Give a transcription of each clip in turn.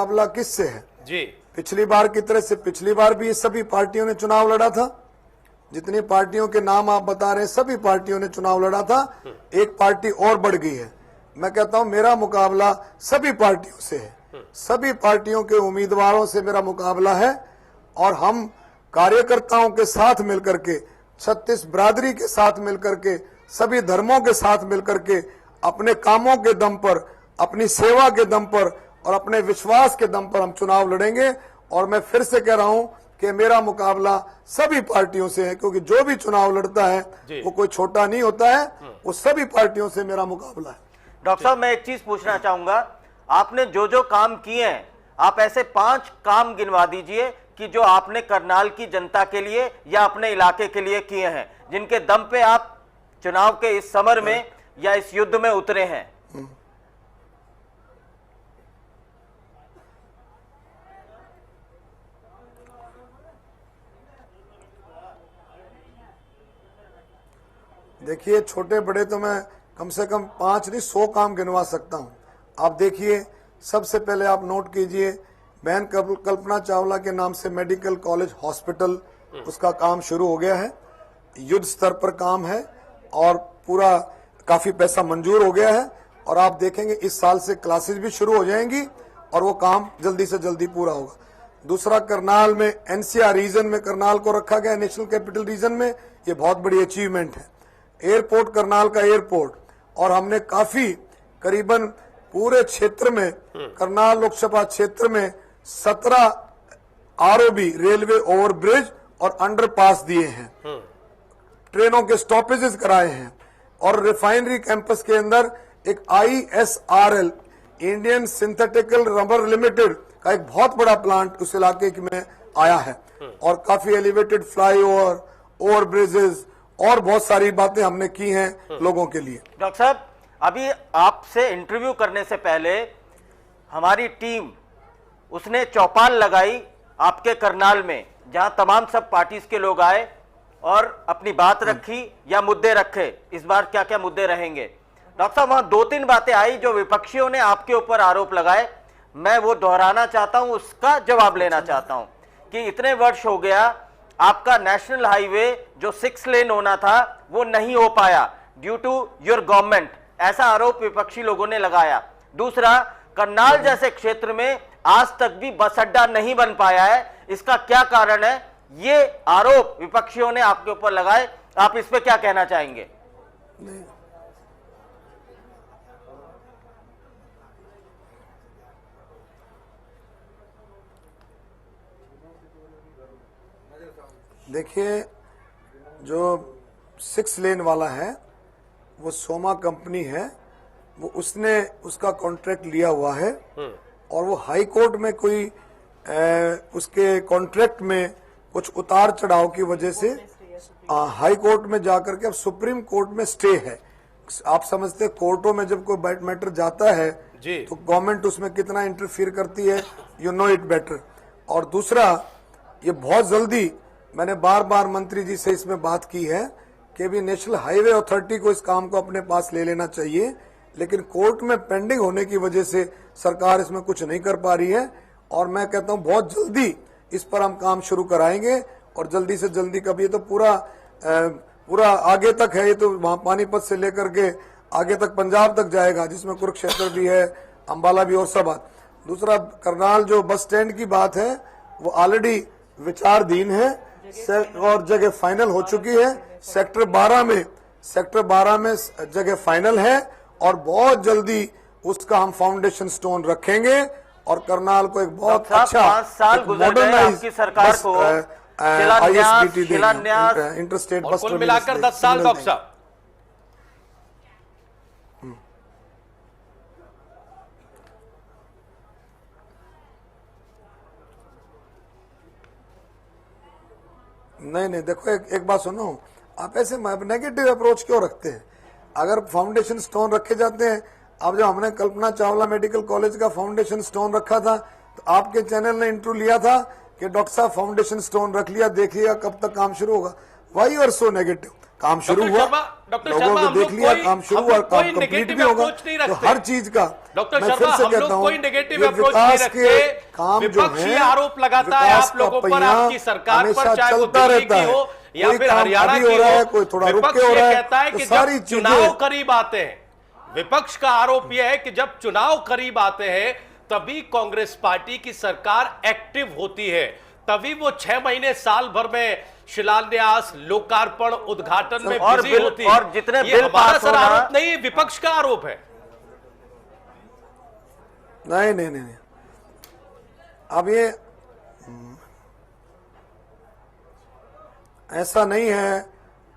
मुकाबला किससे है जी। पिछली बार की तरह से पिछली बार भी ये सभी पार्टियों ने चुनाव लड़ा था। जितनी पार्टियों के नाम आप बता रहे हैं सभी पार्टियों ने चुनाव लड़ा था। एक पार्टी और बढ़ गई है। मैं कहता हूं मेरा मुकाबला सभी पार्टियों से है, सभी पार्टियों के उम्मीदवारों से मेरा मुकाबला है। और हम कार्यकर्ताओं के साथ मिलकर के, 36 बिरादरी के साथ मिलकर के, सभी धर्मों के साथ मिलकर के, अपने कामों के दम पर, अपनी सेवा के दम पर और अपने विश्वास के दम पर हम चुनाव लड़ेंगे। और मैं फिर से कह रहा हूं कि मेरा मुकाबला सभी पार्टियों से है, क्योंकि जो भी चुनाव लड़ता है वो कोई छोटा नहीं होता है, वो सभी पार्टियों से मेरा मुकाबला है। डॉक्टर साहब, मैं एक चीज पूछना चाहूंगा, आपने जो जो काम किए हैं, आप ऐसे 5 काम गिनवा दीजिए कि जो आपने करनाल की जनता के लिए या अपने इलाके के लिए किए हैं, जिनके दम पे आप चुनाव के इस समर में या इस युद्ध में उतरे हैं। देखिए, छोटे बड़े तो मैं कम से कम 5 नहीं 100 काम गिनवा सकता हूं। आप देखिए, सबसे पहले आप नोट कीजिए, बहन कल्पना चावला के नाम से मेडिकल कॉलेज हॉस्पिटल, उसका काम शुरू हो गया है, युद्ध स्तर पर काम है और पूरा काफी पैसा मंजूर हो गया है। और आप देखेंगे इस साल से क्लासेस भी शुरू हो जाएंगी और वो काम जल्दी से जल्दी पूरा होगा। दूसरा, करनाल में एनसीआर रीजन में करनाल को रखा गया नेशनल कैपिटल रीजन में, ये बहुत बड़ी अचीवमेंट है। एयरपोर्ट, करनाल का एयरपोर्ट, और हमने काफी करीबन पूरे क्षेत्र में, करनाल लोकसभा क्षेत्र में 17 आरओबी रेलवे ओवरब्रिज और अंडरपास दिए हैं, ट्रेनों के स्टॉपेजेस कराए हैं। और रिफाइनरी कैंपस के अंदर एक ISRL Indian synthetical rubber limited का एक बहुत बड़ा प्लांट उस इलाके में आया है। और काफी एलिवेटेड फ्लाईओवर, ओवरब्रिजेस और बहुत सारी बातें हमने की हैं लोगों के लिए। डॉक्टर साहब, अभी आपसे इंटरव्यू करने से पहले हमारी टीम उसने चौपाल लगाई आपके करनाल में, जहां तमाम सब पार्टीज के लोग आए और अपनी बात रखी या मुद्दे रखे। इस बार क्या क्या मुद्दे रहेंगे डॉक्टर साहब? वहां 2-3 बातें आई जो विपक्षियों ने आपके ऊपर आरोप लगाए, मैं वो दोहराना चाहता हूं, उसका जवाब लेना चाहता हूं कि इतने वर्ष हो गया, आपका नेशनल हाईवे जो 6 लेन होना था वो नहीं हो पाया ड्यू टू योर गवर्नमेंट, ऐसा आरोप विपक्षी लोगों ने लगाया। दूसरा, करनाल जैसे क्षेत्र में आज तक भी बस अड्डा नहीं बन पाया है, इसका क्या कारण है? ये आरोप विपक्षियों ने आपके ऊपर लगाए, आप इस पे क्या कहना चाहेंगे? देखिए, जो 6 लेन वाला है वो सोमा कंपनी है, वो उसने उसका कॉन्ट्रैक्ट लिया हुआ है और वो हाई कोर्ट में कोई उसके कॉन्ट्रैक्ट में कुछ उतार चढ़ाव की वजह से हाई कोर्ट में जाकर के अब सुप्रीम कोर्ट में स्टे है। आप समझते हैं कोर्टों में जब कोई मैटर जाता है तो गवर्नमेंट उसमें कितना इंटरफियर करती है, यू नो इट बेटर। और दूसरा, ये बहुत जल्दी, मैंने बार बार मंत्री जी से इसमें बात की है कि भी नेशनल हाईवे अथॉरिटी को इस काम को अपने पास ले लेना चाहिए, लेकिन कोर्ट में पेंडिंग होने की वजह से सरकार इसमें कुछ नहीं कर पा रही है। और मैं कहता हूं बहुत जल्दी इस पर हम काम शुरू कराएंगे और जल्दी से जल्दी, कभी तो पूरा आगे तक है, ये तो वहां पानीपत से लेकर के आगे तक पंजाब तक जाएगा, जिसमें कुरुक्षेत्र भी है, अंबाला भी और सब बात। दूसरा, करनाल जो बस स्टैंड की बात है वो ऑलरेडी विचाराधीन है और जगह फाइनल हो चुकी है। सेक्टर 12 में जगह फाइनल है और बहुत जल्दी उसका हम फाउंडेशन स्टोन रखेंगे और करनाल को एक बहुत अच्छा 5 साल गुजर गए आपकी सरकार को शिलान्यास इंटरस्टेट बस कुल मिलाकर 10 साल। डॉक्टर साहब, नहीं, देखो एक बात सुनो, आप ऐसे नेगेटिव अप्रोच क्यों रखते हैं? अगर फाउंडेशन स्टोन रखे जाते हैं, अब जब हमने कल्पना चावला मेडिकल कॉलेज का फाउंडेशन स्टोन रखा था तो आपके चैनल ने इंटरव्यू लिया था कि डॉक्टर साहब फाउंडेशन स्टोन रख लिया, देखिएगा कब तक काम शुरू होगा। Why are so negative? काम शुरू डॉक्टर हुआ, शर्मा, डॉक्टर लोगों शर्मा, ने हम देख लोग लिया कोई- काम शुरू हम हुआ, लोग काम कोई कंप्लीट नेगेटिव भी होगा। अप्रोच नहीं तो रखते। हर चीज का डॉक्टर मैं फिर शर्मा, से हम कहता लोग हूं, कोई नेगेटिव ये अप्रोच नहीं विकास के रखते। काम जो विपक्ष ये है, आरोप लगाता है विकास आप लोगों का पर, पहिया आपकी सरकार हमेशा पर, चाहे वो चलता दिल्ली रहता की है। हो या कोई फिर काम हरियाणा अभी की हो रहा है, हो। कोई थोड़ा रुक विपक्ष के हो ये रहा है, कहता है तो कि सारी जब चीजें चुनाव करीब आते हैं, विपक्ष का आरोप यह है कि जब चुनाव करीब आते हैं तभी कांग्रेस पार्टी की सरकार एक्टिव होती है, तभी वो 6 महीने साल भर में शिलान्यास, लोकार्पण, उद्घाटन में और बिजी होती है। और जितने ये बिल हमारा पास सर होना- आरोप नहीं, विपक्ष का आरोप है। नहीं नहीं नहीं, अब ये ऐसा नहीं है,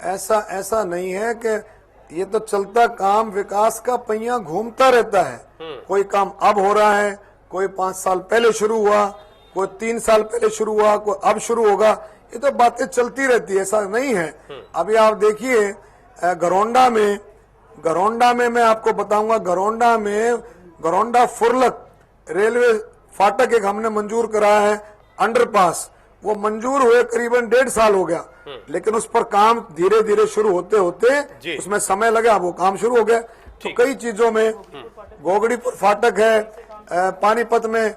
ऐसा नहीं है कि ये तो चलता काम, विकास का पहिया घूमता रहता है। कोई काम अब हो रहा है, कोई 5 साल पहले शुरू हुआ, कोई 3 साल पहले शुरू हुआ, कोई अब शुरू होगा। ये तो बातें चलती रहती है, ऐसा नहीं है। अभी आप देखिए गरौंडा में मैं आपको बताऊंगा, गरौंडा फुरलक रेलवे फाटक एक हमने मंजूर कराया है, अंडरपास। वो मंजूर हुए करीबन 1.5 साल हो गया, लेकिन उस पर काम धीरे धीरे शुरू होते होते उसमें समय लगा, वो काम शुरू हो गया। तो कई चीजों में गोगड़ीपुर फाटक है, पानीपत में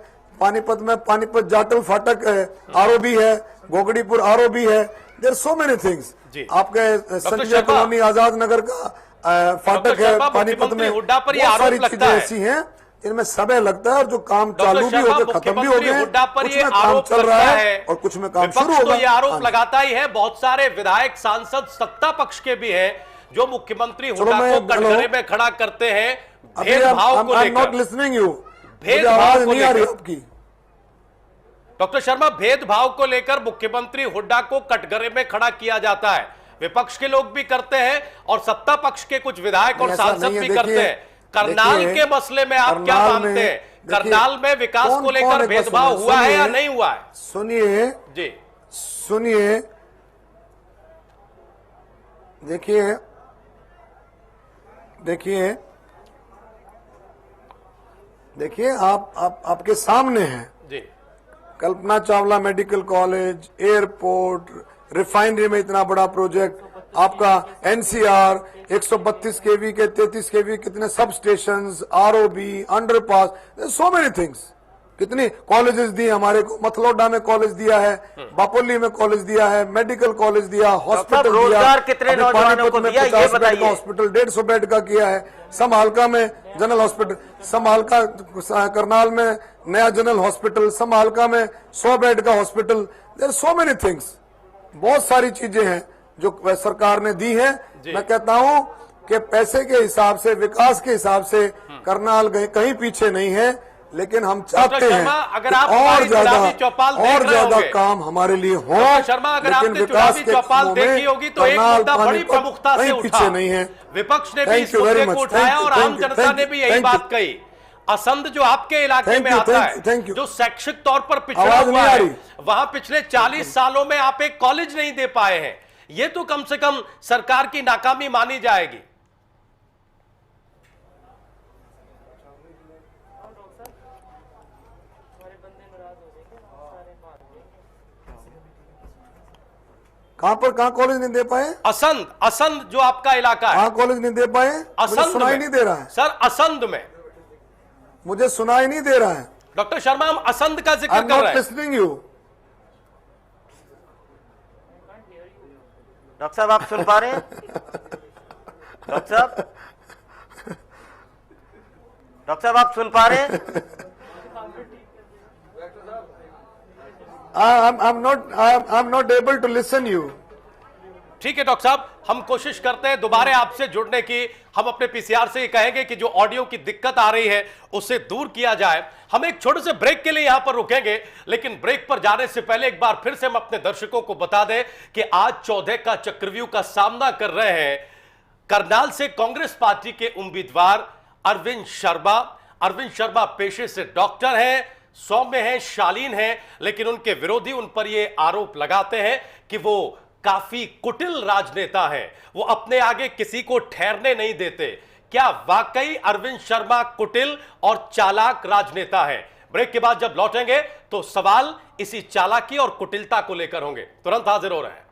पानीपत जाटल फाटक है, आरओबी है, गोगड़ीपुर आरओबी है। There so many things. आपके संजय कॉलोनी आजाद नगर का फाटक है पानीपत में। बहुत सारी चीजें ऐसी हैं इनमें समय लगता है, और जो काम चालू भी हो गए, खत्म भी हो गए, कुछ में काम चल रहा है और कुछ में काम शुरू होगा। तो ये आरोप लगाता ही है। बहुत सारे विधायक, सांसद सत्ता पक्ष के भी हैं जो मुख्यमंत्री हुड्डा को कटघरे में खड़ा करते हैं भेदभाव को लेकर। नॉट लिसनिंग यू, भेदभाव आवाज को नहीं आ रही लेकर। आपकी। डॉक्टर शर्मा, भेदभाव को लेकर मुख्यमंत्री हुड्डा को कटघरे में खड़ा किया जाता है, विपक्ष के लोग भी करते हैं और सत्ता पक्ष के कुछ विधायक और सांसद भी करते हैं। करनाल के मसले में आप क्या मानते हैं? करनाल में विकास को लेकर भेदभाव हुआ है या नहीं हुआ है? सुनिए जी, सुनिए, देखिए आपके सामने है जी, Kalpana Chawla medical college, airport, refinery में इतना बड़ा प्रोजेक्ट, आपका एनसीआर 132 केवी के 33 केवी कितने सब स्टेशंस, आरओबी, अंडरपास, सो मेनी थिंग्स। कितनी कॉलेजेस दी हमारे को, मथलोडा में कॉलेज दिया है, बापोली में कॉलेज दिया है, मेडिकल कॉलेज दिया, हॉस्पिटल दिया, रोजगार कितने नौजवानों को दिया, ये बताइए। हॉस्पिटल 150 बेड का किया है, समहालका में जनरल हॉस्पिटल, समहालका करनाल में नया जनरल हॉस्पिटल, समहालका में 100 बेड का hospital. There so many things, बहुत सारी चीजें हैं जो सरकार ने दी है। मैं कहता हूं कि पैसे के हिसाब से, विकास के हिसाब से करनाल कहीं पीछे नहीं है, लेकिन हम चाहते हैं अगर आप और ज्यादा काम हमारे लिए हो। शर्मा, अगर आपने चुनावी चौपाल देखी होगी तो एक मुद्दा बड़ी प्रमुखता से उठा, पीछे नहीं है। विपक्ष ने भी इस मुद्दे को उठाया और आम जनता ने भी यही बात कही। असंध जो आपके इलाके में आता है, जो शैक्षिक तौर पर पिछड़ा हुआ है, वहां पिछले 40 सालों में आप एक कॉलेज नहीं दे पाए हैं। ये तो कम से कम सरकार की नाकामी मानी जाएगी। कहां कॉलेज नहीं दे पाए? असंध जो आपका इलाका है, कहां कॉलेज नहीं दे पाए? मुझे सुनाई नहीं दे रहा है सर। असंध में मुझे सुनाई नहीं दे रहा है। डॉक्टर शर्मा, हम असंध का जिक्र कर रहे हैं। Listening you. डॉक्टर साहब, आप सुन पा रहे हैं? डॉक्टर साहब आप सुन पा रहे हैं? I'm not able to listen you. ठीक है डॉक्टर साहब, हम कोशिश करते हैं दोबारा आपसे जुड़ने की। हम अपने पीसीआर से ये कहेंगे कि जो ऑडियो की दिक्कत आ रही है उसे दूर किया जाए। हम एक छोटे से ब्रेक के लिए यहां पर रुकेंगे, लेकिन ब्रेक पर जाने से पहले एक बार फिर से हम अपने दर्शकों को बता दें कि आज 14 का चक्रव्यूह का सामना कर रहे हैं करनाल से कांग्रेस पार्टी के उम्मीदवार अरविंद शर्मा। अरविंद शर्मा पेशे से डॉक्टर हैं, सौम्य हैं, शालीन हैं, लेकिन उनके विरोधी उन पर यह आरोप लगाते हैं कि वो काफी कुटिल राजनेता है, वो अपने आगे किसी को ठहरने नहीं देते। क्या वाकई अरविंद शर्मा कुटिल और चालाक राजनेता है? ब्रेक के बाद जब लौटेंगे तो सवाल इसी चालाकी और कुटिलता को लेकर होंगे। तुरंत हाजिर हो रहे हैं।